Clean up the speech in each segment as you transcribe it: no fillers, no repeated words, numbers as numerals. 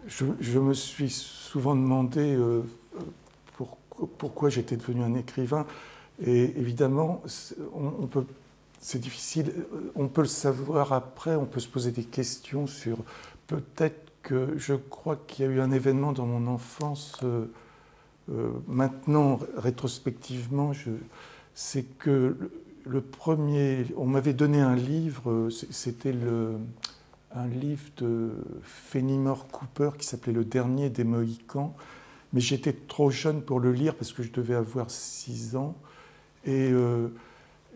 je me suis souvent demandé pourquoi j'étais devenu un écrivain. Et évidemment, c'est difficile, on peut le savoir après, on peut se poser des questions sur peut-être que je crois qu'il y a eu un événement dans mon enfance. Maintenant, rétrospectivement, c'est que le premier, on m'avait donné un livre, c'était un livre de Fenimore Cooper qui s'appelait Le Dernier des Mohicans, mais j'étais trop jeune pour le lire parce que je devais avoir 6 ans. Et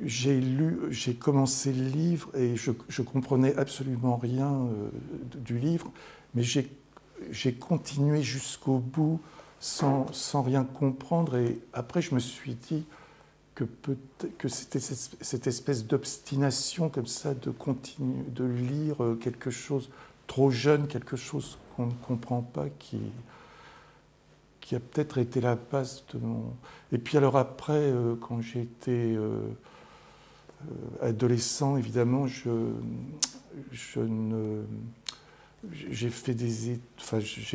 j'ai commencé le livre et je comprenais absolument rien du livre, mais j'ai continué jusqu'au bout sans rien comprendre. Et après, je me suis dit que c'était cette espèce d'obstination comme ça de continuer de lire quelque chose trop jeune, quelque chose qu'on ne comprend pas, qui a peut-être été la base de mon... Et puis alors après, quand j'étais adolescent, évidemment, j'ai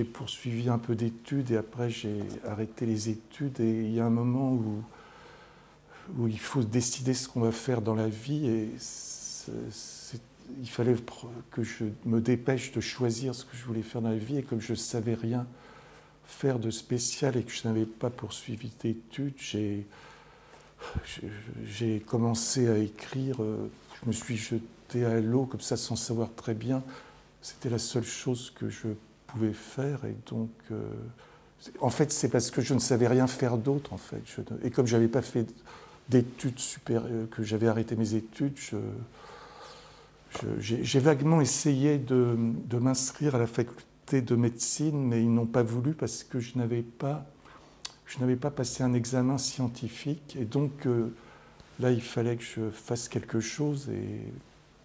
poursuivi un peu d'études et après j'ai arrêté les études. Et il y a un moment où il faut décider ce qu'on va faire dans la vie et il fallait que je me dépêche de choisir ce que je voulais faire dans la vie. Et comme je ne savais rien faire de spécial et que je n'avais pas poursuivi d'études, j'ai commencé à écrire. Je me suis jeté à l'eau comme ça sans savoir très bien. C'était la seule chose que je pouvais faire. Et donc, en fait, c'est parce que je ne savais rien faire d'autre. En fait. Et comme je n'avais pas fait d'études supérieures, que j'avais arrêté mes études, j'ai vaguement essayé de m'inscrire à la faculté de médecine, mais ils n'ont pas voulu parce que je n'avais pas passé un examen scientifique. Et donc, là, il fallait que je fasse quelque chose. Et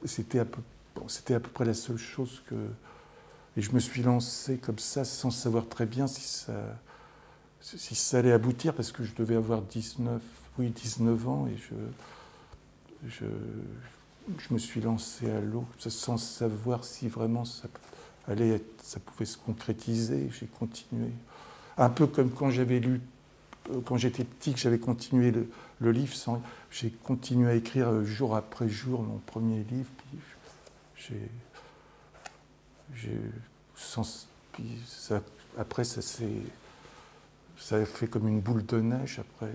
c'était à peu près la seule chose que... Et je me suis lancé comme ça, sans savoir très bien si ça allait aboutir, parce que je devais avoir 19 ans, et je me suis lancé à l'eau, sans savoir si vraiment ça pouvait se concrétiser. J'ai continué. Un peu comme quand j'avais lu, quand j'étais petit, que j'avais continué le livre, j'ai continué à écrire jour après jour mon premier livre. Puis après, ça a fait comme une boule de neige. Après,